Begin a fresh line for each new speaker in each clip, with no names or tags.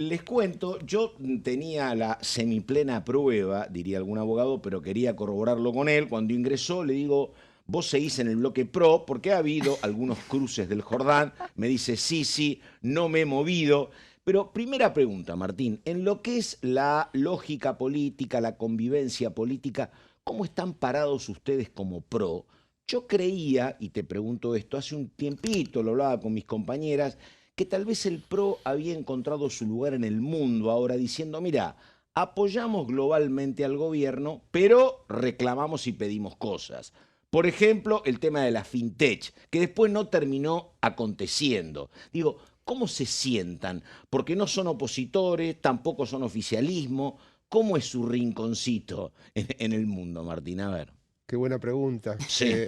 Les cuento, yo tenía la semiplena prueba, diría algún abogado, pero quería corroborarlo con él. Cuando ingresó le digo, vos seguís en el bloque pro, porque ha habido algunos cruces del Jordán. Me dice, sí, sí, no me he movido. Pero primera pregunta, Martín, en lo que es la lógica política, la convivencia política, ¿cómo están parados ustedes como pro? Yo creía, y te pregunto esto, hace un tiempito lo hablaba con mis compañeras, que tal vez el PRO había encontrado su lugar en el mundo ahora diciendo, mira, apoyamos globalmente al gobierno, pero reclamamos y pedimos cosas. Por ejemplo, el tema de la fintech, que después no terminó aconteciendo. Digo, ¿cómo se sientan? Porque no son opositores, tampoco son oficialismo. ¿Cómo es su rinconcito en el mundo, Martín? A ver.
Qué buena pregunta.
Sí,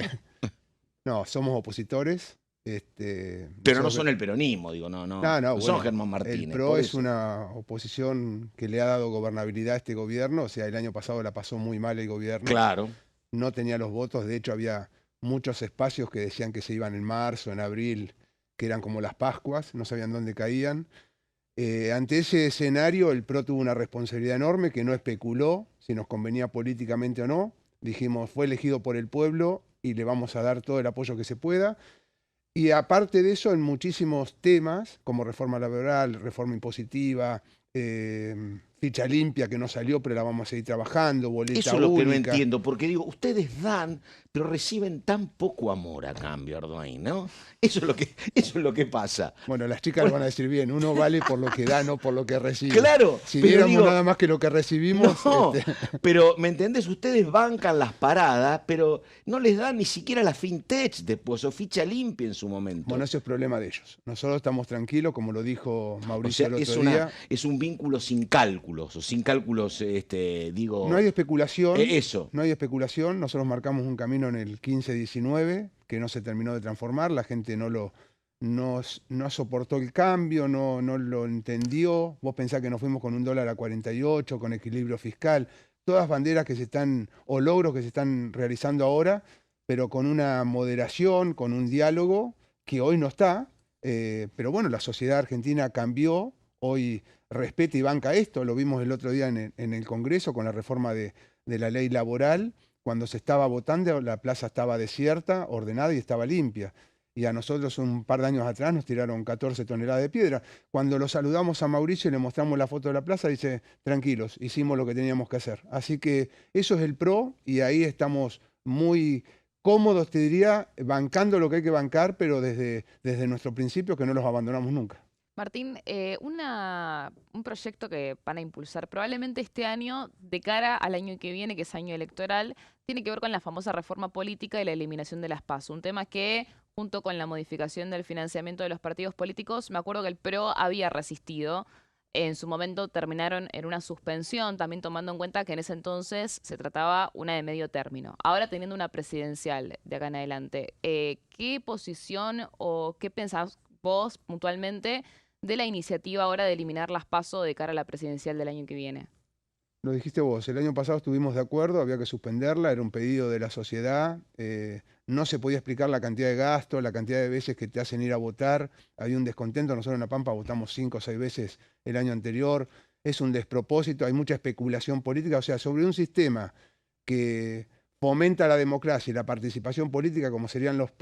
No, somos opositores.
pero no
Nosotros,
son el peronismo, digo, no, no,
no, no,
no son
bueno,
Germán
el
Martínez,
PRO
por
es
eso.
una oposición que le ha dado gobernabilidad a este gobierno. O sea, el año pasado la pasó muy mal el gobierno.
Claro.
No tenía los votos. De hecho, había muchos espacios que decían que se iban en marzo, en abril, que eran como las Pascuas, no sabían dónde caían. Ante ese escenario, el PRO tuvo una responsabilidad enorme que no especuló si nos convenía políticamente o no. Dijimos, fue elegido por el pueblo y le vamos a dar todo el apoyo que se pueda. Y aparte de eso, en muchísimos temas, como reforma laboral, reforma impositiva, ficha limpia que no salió, pero la vamos a seguir trabajando,
Eso
boleta
es lo que no
única.
entiendo, porque digo, ustedes dan, pero reciben tan poco amor a cambio, Ardoin, ¿no? Eso es lo que pasa.
Bueno, las chicas lo
Por-
van a decir bien, uno vale por lo que da, no por lo que recibe.
claro,
Si
pero
diéramos
digo,
nada más que lo que recibimos,
no, pero ¿me entendés? Ustedes bancan las paradas, pero no les dan ni siquiera la fintech después, o ficha limpia en su
bueno,
momento.
eso es problema de ellos. Nosotros estamos tranquilos, como lo dijo
O
Mauricio
sea,
el
es
otro
una,
día.
es un vínculo sin cálculos, o sin cálculos,
No hay
digo,
especulación,
eso.
no hay especulación. Nosotros marcamos un camino en el 15-19 que no se terminó de transformar. La gente no soportó el cambio, no lo entendió. Vos pensás que nos fuimos con un dólar a 48, con equilibrio fiscal. Todas banderas que se están, o logros que se están realizando ahora, pero con una moderación, con un diálogo que hoy no está. Pero bueno, la sociedad argentina cambió. Hoy respeta y banca esto. Lo vimos el otro día en el Congreso con la reforma de la ley laboral. Cuando se estaba votando, la plaza estaba desierta, ordenada y estaba limpia. Y a nosotros un par de años atrás nos tiraron 14 toneladas de piedra. Cuando lo saludamos a Mauricio y le mostramos la foto de la plaza, dice, tranquilos, hicimos lo que teníamos que hacer. Así que eso es el PRO y ahí estamos muy cómodos, te diría, bancando lo que hay que bancar, pero desde nuestro principio que no los abandonamos nunca.
Martín, un proyecto que van a impulsar probablemente este año, de cara al año que viene, que es año electoral, tiene que ver con la famosa reforma política y la eliminación de las PASO. Un tema que, junto con la modificación del financiamiento de los partidos políticos, me acuerdo que el PRO había resistido. En su momento terminaron en una suspensión, también tomando en cuenta que en ese entonces se trataba una de medio término. Ahora teniendo una presidencial de acá en adelante, ¿qué posición o qué pensás vos puntualmente de la iniciativa ahora de eliminar las PASO de cara a la presidencial del año que viene?
Lo dijiste vos, el año pasado estuvimos de acuerdo, había que suspenderla, era un pedido de la sociedad, no se podía explicar la cantidad de gastos, la cantidad de veces que te hacen ir a votar, había un descontento, nosotros en La Pampa votamos 5 o 6 veces el año anterior, es un despropósito, hay mucha especulación política, o sea, sobre un sistema que fomenta la democracia y la participación política, como serían las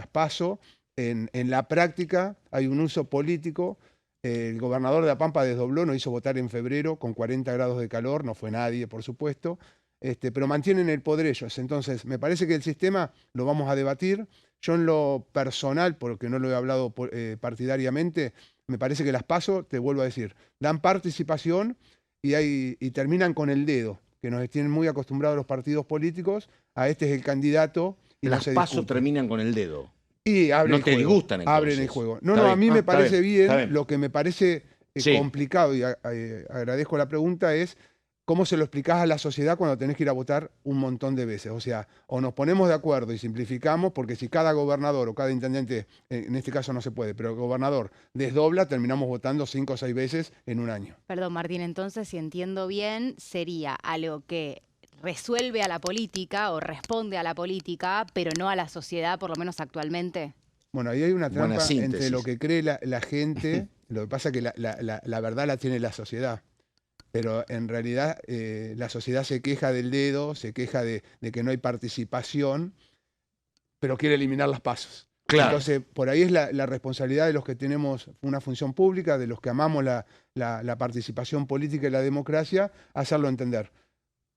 PASO, en la práctica hay un uso político. El gobernador de La Pampa desdobló, nos hizo votar en febrero con 40 grados de calor, no fue nadie, por supuesto, pero mantienen el poder ellos. Entonces, me parece que el sistema lo vamos a debatir. Yo en lo personal, porque no lo he hablado partidariamente, me parece que las PASO, te vuelvo a decir, dan participación y terminan con el dedo, que nos tienen muy acostumbrados los partidos políticos, a este es el candidato y no
Las
se
pasos
discute.
terminan con el dedo.
Y abre
No
el
te
juego,
disgustan
abren el
entonces.
juego. No,
Está
no, a
bien.
mí me
Está bien,
parece
está
bien,
bien.
lo que me parece
Sí.
complicado, y agradezco la pregunta, es cómo se lo explicás a la sociedad cuando tenés que ir a votar un montón de veces. O sea, o nos ponemos de acuerdo y simplificamos, porque si cada gobernador o cada intendente, en este caso no se puede, pero el gobernador desdobla, terminamos votando 5 o 6 veces en un año.
Perdón, Martín, entonces, si entiendo bien, sería algo que resuelve a la política o responde a la política, pero no a la sociedad, por lo menos actualmente.
Bueno, ahí hay una
Buena
trampa entre lo
síntesis.
que cree la gente Lo que pasa es que la verdad la tiene la sociedad. Pero en realidad la sociedad se queja del dedo, se queja de que no hay participación, pero quiere eliminar las pasos.
Claro.
Entonces, por ahí es la responsabilidad de los que tenemos una función pública, de los que amamos la participación política y la democracia, hacerlo entender.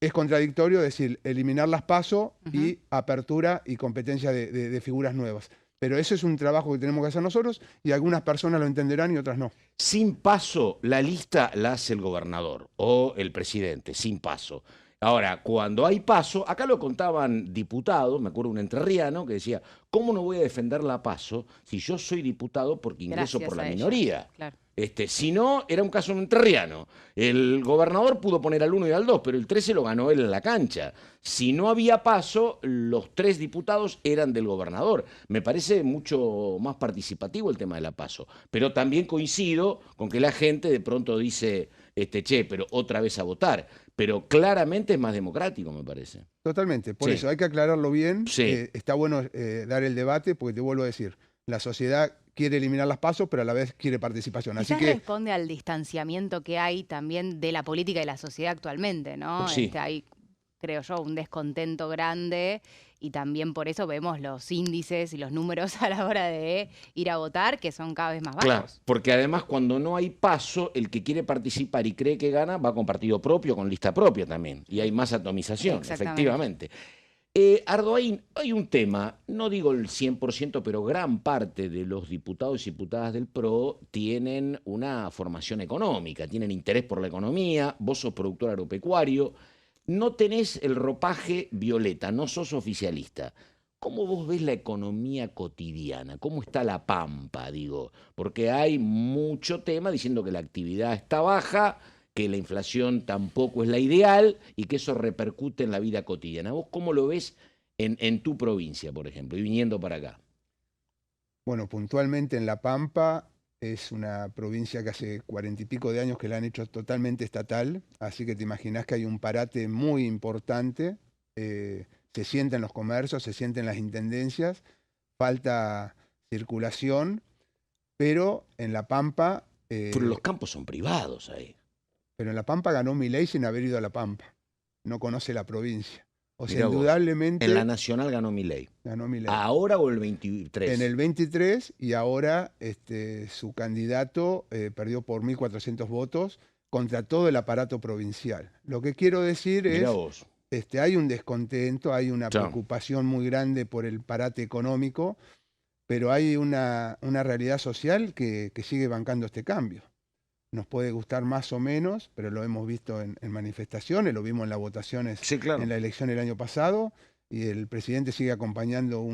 Es contradictorio decir eliminar las PASO y apertura y competencia de figuras nuevas. Pero eso es un trabajo que tenemos que hacer nosotros y algunas personas lo entenderán y otras no.
Sin paso, la lista la hace el gobernador o el presidente, sin paso. Ahora, cuando hay paso, acá lo contaban diputados, me acuerdo un entrerriano que decía, ¿cómo no voy a defender la paso si yo soy diputado porque ingreso
Gracias
por la
a ella.
minoría?
Claro.
Si no, era un caso entrerriano. El gobernador pudo poner al 1 y al 2, pero el 13 lo ganó él en la cancha. Si no había paso, los 3 diputados eran del gobernador. Me parece mucho más participativo el tema de la paso. Pero también coincido con que la gente de pronto dice, che, pero otra vez a votar. Pero claramente es más democrático, me parece.
Totalmente, por
Sí.
eso hay que aclararlo bien.
Sí.
Está bueno dar el debate porque te vuelvo a decir, la sociedad quiere eliminar las pasos, pero a la vez quiere participación. Así
Quizás
que
responde al distanciamiento que hay también de la política y la sociedad actualmente, ¿no?
Sí.
Hay, creo yo, un descontento grande y también por eso vemos los índices y los números a la hora de ir a votar que son cada vez más bajos.
Claro, porque además cuando no hay paso, el que quiere participar y cree que gana va con partido propio, con lista propia también. Y hay más atomización,
Exactamente.
efectivamente. Ardoain, hay un tema, no digo el 100%, pero gran parte de los diputados y diputadas del PRO tienen una formación económica, tienen interés por la economía, vos sos productor agropecuario, no tenés el ropaje violeta, no sos oficialista. ¿Cómo vos ves la economía cotidiana? ¿Cómo está la pampa, digo? Porque hay mucho tema diciendo que la actividad está baja, que la inflación tampoco es la ideal y que eso repercute en la vida cotidiana. ¿Vos cómo lo ves en tu provincia, por ejemplo, y viniendo para acá?
bueno, puntualmente en La Pampa es una provincia que hace 40 y pico de años que la han hecho totalmente estatal, así que te imaginás que hay un parate muy importante, se siente en los comercios, se siente en las intendencias, falta circulación, pero en La Pampa...
Pero los campos son privados ahí.
Pero en La Pampa ganó Milei sin haber ido a La Pampa. No conoce la provincia. O sea,
Mirá vos,
indudablemente
en la nacional ganó Milei.
ganó Milei.
¿Ahora o el 23?
En el 23 y ahora su candidato perdió por 1.400 votos contra todo el aparato provincial. Lo que quiero decir es,
Mirá vos.
hay un descontento, hay una
Claro.
preocupación muy grande por el parate económico, pero hay una realidad social que sigue bancando este cambio. Nos puede gustar más o menos, pero lo hemos visto en manifestaciones, lo vimos en las votaciones
Sí, claro.
en la elección el año pasado, y el presidente sigue acompañando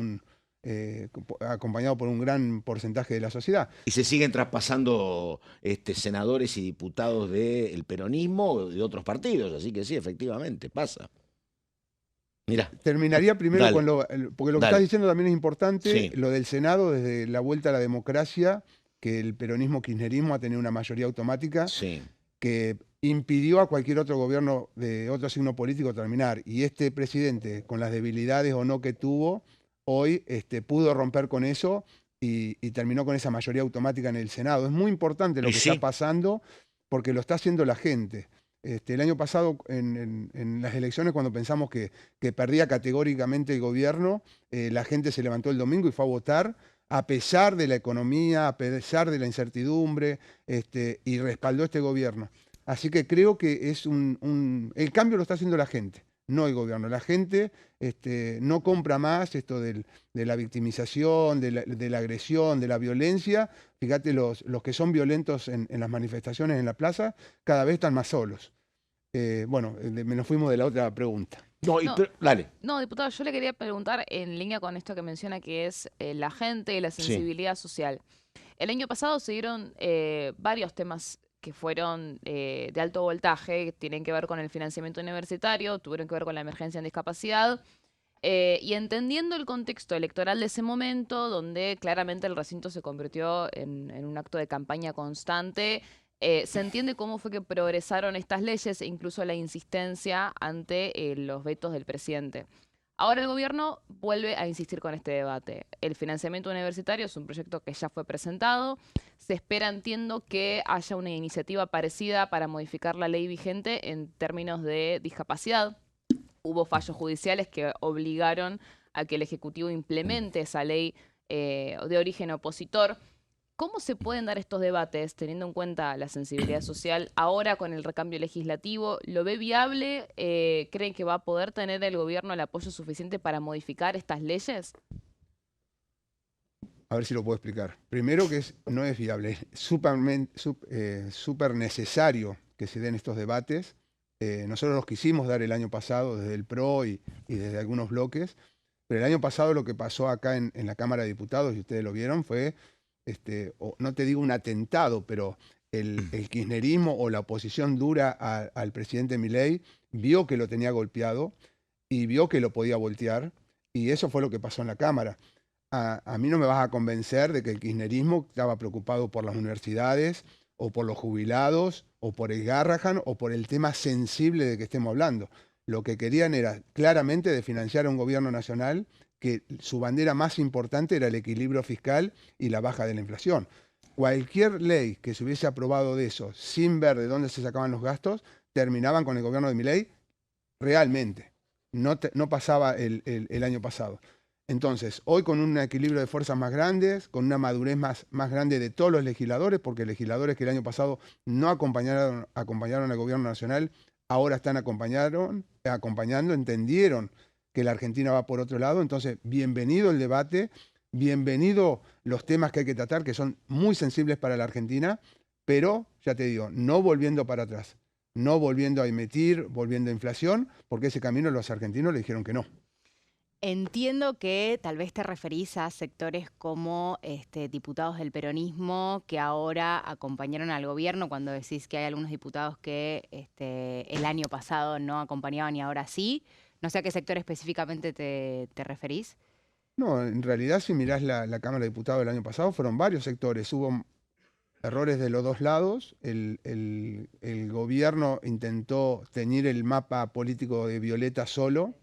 acompañado por un gran porcentaje de la sociedad.
Y se siguen traspasando senadores y diputados del peronismo o de otros partidos, así que sí, efectivamente, pasa. Mirá.
Terminaría primero
Dale.
con porque lo que
Dale.
estás diciendo también es importante,
Sí.
lo del Senado, desde la vuelta a la democracia, que el peronismo-kirchnerismo ha tenido una mayoría automática
Sí.
que impidió a cualquier otro gobierno de otro signo político terminar. Y este presidente, con las debilidades o no que tuvo, hoy pudo romper con eso y terminó con esa mayoría automática en el Senado. Es muy importante lo
Y
que
sí.
está pasando porque lo está haciendo la gente. El año pasado, en las elecciones, cuando pensamos que perdía categóricamente el gobierno, la gente se levantó el domingo y fue a votar, a pesar de la economía, a pesar de la incertidumbre, y respaldó este gobierno. Así que creo que es el cambio lo está haciendo la gente, no el gobierno. La gente no compra más esto de la victimización, de la agresión, de la violencia. Fíjate, los que son violentos en las manifestaciones en la plaza cada vez están más solos. Nos fuimos de la otra pregunta.
No,
No.
dale.
No, diputado, yo le quería preguntar en línea con esto que menciona que es la gente y la
Sí.
sensibilidad social. El año pasado se dieron varios temas que fueron de alto voltaje, que tienen que ver con el financiamiento universitario, tuvieron que ver con la emergencia en discapacidad, y entendiendo el contexto electoral de ese momento, donde claramente el recinto se convirtió en un acto de campaña constante, se entiende cómo fue que progresaron estas leyes e incluso la insistencia ante los vetos del presidente. Ahora el gobierno vuelve a insistir con este debate. El financiamiento universitario es un proyecto que ya fue presentado. Se espera, entiendo, que haya una iniciativa parecida para modificar la ley vigente en términos de discapacidad. Hubo fallos judiciales que obligaron a que el Ejecutivo implemente esa ley de origen opositor. ¿Cómo se pueden dar estos debates teniendo en cuenta la sensibilidad social ahora con el recambio legislativo? ¿Lo ve viable? ¿Creen que va a poder tener el gobierno el apoyo suficiente para modificar estas leyes?
A ver si lo puedo explicar. Primero que no es viable, es súper necesario que se den estos debates. Nosotros los quisimos dar el año pasado desde el PRO y desde algunos bloques, pero el año pasado lo que pasó acá en la Cámara de Diputados, y ustedes lo vieron, fue, no te digo un atentado, pero el kirchnerismo o la oposición dura al presidente Milei vio que lo tenía golpeado y vio que lo podía voltear, y eso fue lo que pasó en la Cámara. A mí no me vas a convencer de que el kirchnerismo estaba preocupado por las universidades o por los jubilados o por el Garrahan o por el tema sensible de que estemos hablando. Lo que querían era claramente de financiar a un gobierno nacional que su bandera más importante era el equilibrio fiscal y la baja de la inflación. Cualquier ley que se hubiese aprobado de eso sin ver de dónde se sacaban los gastos, terminaban con el gobierno de Milei realmente. No pasaba el año pasado. Entonces, hoy con un equilibrio de fuerzas más grandes, con una madurez más grande de todos los legisladores, porque legisladores que el año pasado no acompañaron al gobierno nacional, ahora están acompañando, entendieron que la Argentina va por otro lado. Entonces, bienvenido el debate, bienvenido los temas que hay que tratar, que son muy sensibles para la Argentina, pero, ya te digo, no volviendo para atrás, no volviendo a emitir, volviendo a inflación, porque ese camino los argentinos le dijeron que no.
Entiendo que tal vez te referís a sectores como diputados del peronismo que ahora acompañaron al gobierno, cuando decís que hay algunos diputados que el año pasado no acompañaban y ahora sí. No sé a qué sector específicamente te referís.
No, en realidad si mirás la Cámara de Diputados del año pasado, fueron varios sectores. Hubo errores de los dos lados. El gobierno intentó teñir el mapa político de violeta solo.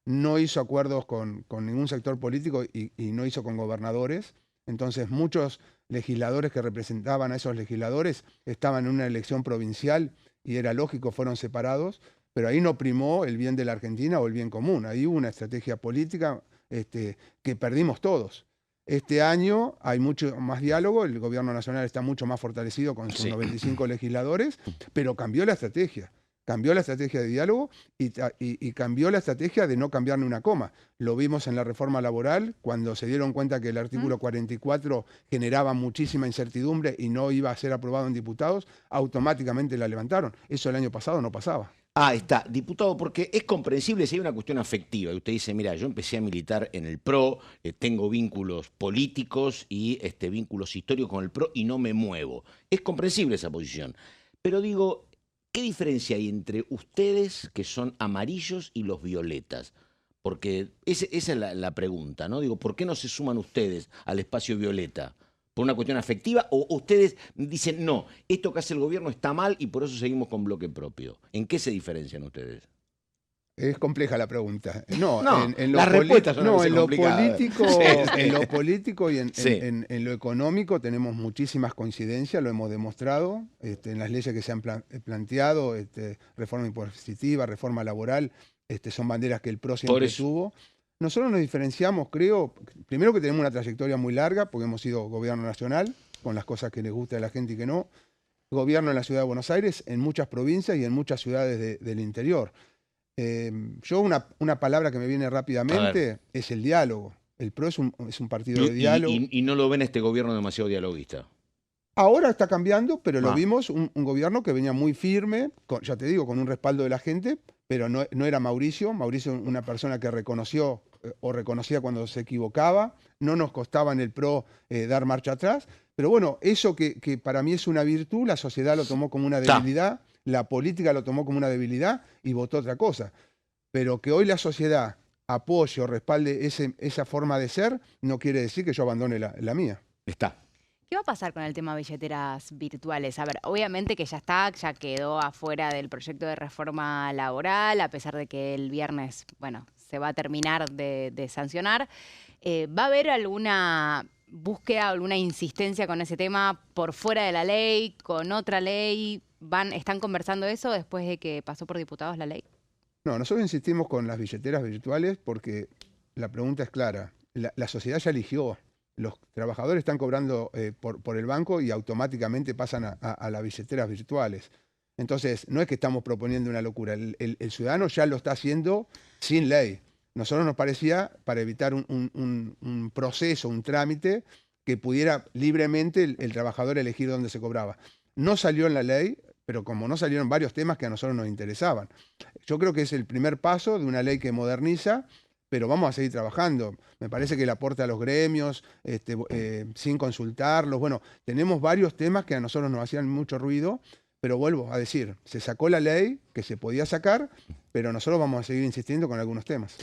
No hizo acuerdos con ningún sector político y no hizo con gobernadores. Entonces muchos legisladores que representaban a esos legisladores estaban en una elección provincial y era lógico, fueron separados, pero ahí no primó el bien de la Argentina o el bien común. Ahí hubo una estrategia política que perdimos todos. Este año hay mucho más diálogo, el gobierno nacional está mucho más fortalecido con sus 95 legisladores, pero cambió la estrategia. Cambió la estrategia de diálogo y cambió la estrategia de no cambiar ni una coma. Lo vimos en la reforma laboral, cuando se dieron cuenta que el artículo 44 generaba muchísima incertidumbre y no iba a ser aprobado en diputados, automáticamente la levantaron. Eso el año pasado no pasaba.
Ah, está, diputado, porque es comprensible si hay una cuestión afectiva. Y usted dice, mira, yo empecé a militar en el PRO, tengo vínculos políticos y vínculos históricos con el PRO y no me muevo. Es comprensible esa posición. Pero digo, ¿qué diferencia hay entre ustedes, que son amarillos, y los violetas? Porque esa es la pregunta, ¿no? Digo, ¿por qué no se suman ustedes al espacio violeta? ¿Por una cuestión afectiva? ¿O ustedes dicen, no, esto que hace el gobierno está mal y por eso seguimos con bloque propio? ¿En qué se diferencian ustedes?
Es compleja la pregunta. No,
las respuestas son
en lo político,
sí.
En lo político y
Sí.
en lo económico tenemos muchísimas coincidencias, lo hemos demostrado, en las leyes que se han planteado, reforma impositiva, reforma laboral, son banderas que el PRO siempre tuvo. Nosotros nos diferenciamos, creo, primero que tenemos una trayectoria muy larga, porque hemos sido gobierno nacional, con las cosas que les gusta a la gente y que no, gobierno en la ciudad de Buenos Aires, en muchas provincias y en muchas ciudades del interior. Yo una palabra que me viene rápidamente es el diálogo. El PRO es un partido de diálogo.
¿Y no lo ven este gobierno demasiado dialoguista?
Ahora está cambiando, pero lo vimos, un gobierno que venía muy firme, ya te digo, con un respaldo de la gente, pero no era Mauricio. Mauricio, una persona que reconoció o reconocía cuando se equivocaba. No nos costaba en el PRO dar marcha atrás. Pero bueno, eso que para mí es una virtud, la sociedad lo tomó como una debilidad, la política lo tomó como una debilidad y votó otra cosa. Pero que hoy la sociedad apoye o respalde esa forma de ser, no quiere decir que yo abandone la mía.
Está.
¿Qué va a pasar con el tema billeteras virtuales? A ver, obviamente que ya quedó afuera del proyecto de reforma laboral, a pesar de que el viernes, bueno, se va a terminar de sancionar. ¿Va a haber alguna búsqueda, alguna insistencia con ese tema por fuera de la ley, con otra ley? ¿Están conversando eso después de que pasó por diputados la ley?
No, nosotros insistimos con las billeteras virtuales porque la pregunta es clara. La sociedad ya eligió. Los trabajadores están cobrando por el banco y automáticamente pasan a las billeteras virtuales. Entonces, no es que estamos proponiendo una locura. El ciudadano ya lo está haciendo sin ley. Nosotros nos parecía, para evitar un proceso, un trámite, que pudiera libremente el trabajador elegir dónde se cobraba. No salió en la ley, pero como no salieron varios temas que a nosotros nos interesaban. Yo creo que es el primer paso de una ley que moderniza, pero vamos a seguir trabajando. Me parece que el aporte a los gremios, sin consultarlos. Bueno, tenemos varios temas que a nosotros nos hacían mucho ruido, pero vuelvo a decir, se sacó la ley que se podía sacar, pero nosotros vamos a seguir insistiendo con algunos temas.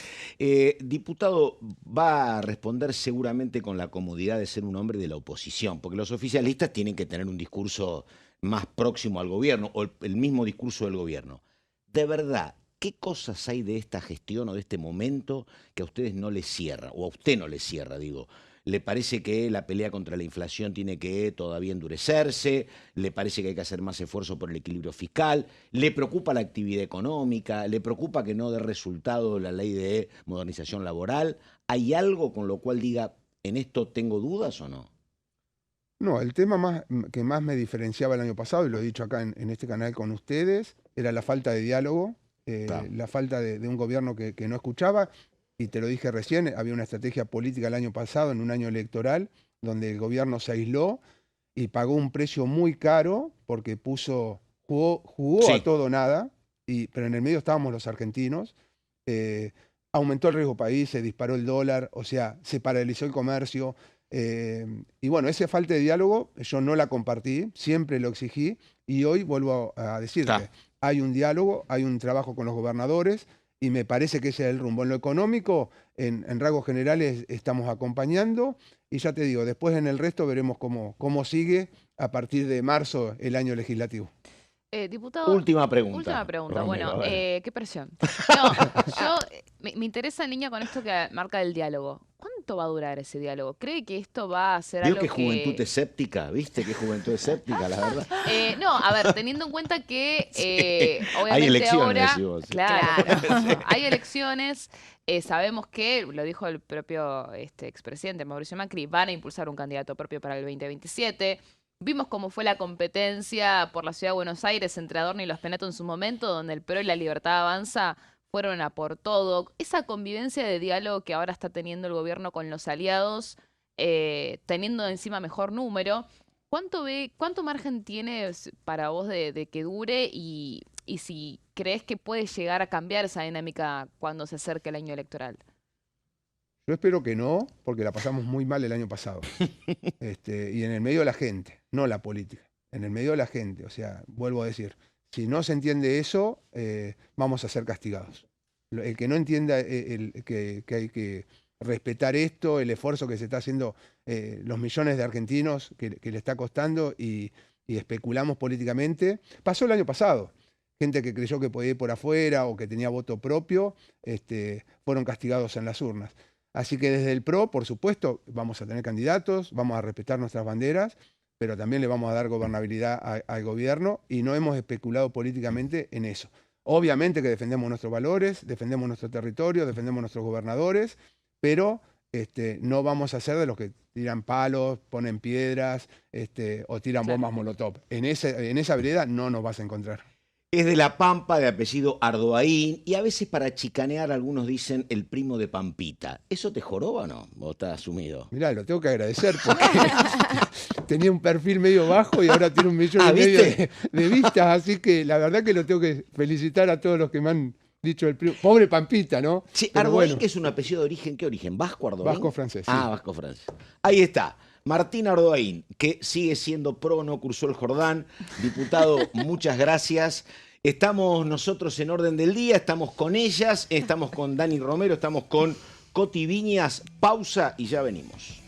Diputado, va a responder seguramente con la comodidad de ser un hombre de la oposición, porque los oficialistas tienen que tener un discurso más próximo al gobierno, o el mismo discurso del gobierno. De verdad, ¿qué cosas hay de esta gestión o de este momento que a ustedes no les cierra, o a usted no les cierra, digo? ¿Le parece que la pelea contra la inflación tiene que todavía endurecerse? ¿Le parece que hay que hacer más esfuerzo por el equilibrio fiscal? ¿Le preocupa la actividad económica? ¿Le preocupa que no dé resultado la ley de modernización laboral? ¿Hay algo con lo cual diga, en esto tengo dudas o no?
No, el tema que más me diferenciaba el año pasado, y lo he dicho acá en este canal con ustedes, era la falta de diálogo, la falta de un gobierno que no escuchaba. Y te lo dije recién, había una estrategia política el año pasado, en un año electoral, donde el gobierno se aisló y pagó un precio muy caro porque jugó sí, a todo o nada, pero en el medio estábamos los argentinos. Aumentó el riesgo país, se disparó el dólar, o sea, se paralizó el comercio. Y bueno, esa falta de diálogo yo no la compartí, siempre lo exigí, y hoy vuelvo a decirte, hay un diálogo, hay un trabajo con los gobernadores, y me parece que ese es el rumbo. En lo económico, en rasgos generales, estamos acompañando, y ya te digo, después en el resto veremos cómo sigue a partir de marzo el año legislativo.
Diputado,
última pregunta.
Última pregunta.
Romero,
bueno, qué presión. No, yo me interesa en línea con esto que marca el diálogo. ¿Cuánto va a durar ese diálogo? ¿Cree que esto va a ser algo
que juventud escéptica? ¿Viste qué juventud escéptica, la verdad?
No, a ver, teniendo en cuenta que obviamente
hay elecciones,
ahora, claro, hay elecciones. Sabemos que, lo dijo el propio expresidente Mauricio Macri, van a impulsar un candidato propio para el 2027. Vimos cómo fue la competencia por la Ciudad de Buenos Aires entre Adorno y Los Penato en su momento, donde el PRO y la Libertad Avanza fueron a por todo. Esa convivencia de diálogo que ahora está teniendo el gobierno con los aliados, teniendo encima mejor número, ¿cuánto margen tiene para vos de que dure y si crees que puede llegar a cambiar esa dinámica cuando se acerque el año electoral?
Yo espero que no, porque la pasamos muy mal el año pasado. Y en el medio de la gente, no la política, en el medio de la gente. O sea, vuelvo a decir, si no se entiende eso, vamos a ser castigados. El que no entienda que hay que respetar esto, el esfuerzo que se está haciendo, los millones de argentinos que le está costando y especulamos políticamente, pasó el año pasado. Gente que creyó que podía ir por afuera o que tenía voto propio, fueron castigados en las urnas. Así que desde el PRO, por supuesto, vamos a tener candidatos, vamos a respetar nuestras banderas, pero también le vamos a dar gobernabilidad al gobierno y no hemos especulado políticamente en eso. Obviamente que defendemos nuestros valores, defendemos nuestro territorio, defendemos nuestros gobernadores, pero no vamos a ser de los que tiran palos, ponen piedras o tiran bombas molotov. En esa vereda no nos vas a encontrar.
Es de La Pampa, de apellido Ardoaín, y a veces para chicanear algunos dicen el primo de Pampita. ¿Eso te joroba o no? ¿O estás asumido?
Mirá, lo tengo que agradecer porque tenía un perfil medio bajo y ahora tiene 1,5 millones de vistas, así que la verdad que lo tengo que felicitar a todos los que me han dicho el primo. Pobre Pampita, ¿no?
Sí, Ardoaín, bueno, que es un apellido de origen, ¿qué origen? ¿Vasco Ardoaín?
Vasco-francés, sí.
Ah, vasco-francés. Ahí está. Martín Ardoaín, que sigue siendo PRO, no cruzó el Jordán. Diputado, muchas gracias. Estamos nosotros en Orden del Día, estamos con ellas, estamos con Dani Romero, estamos con Coti Viñas. Pausa y ya venimos.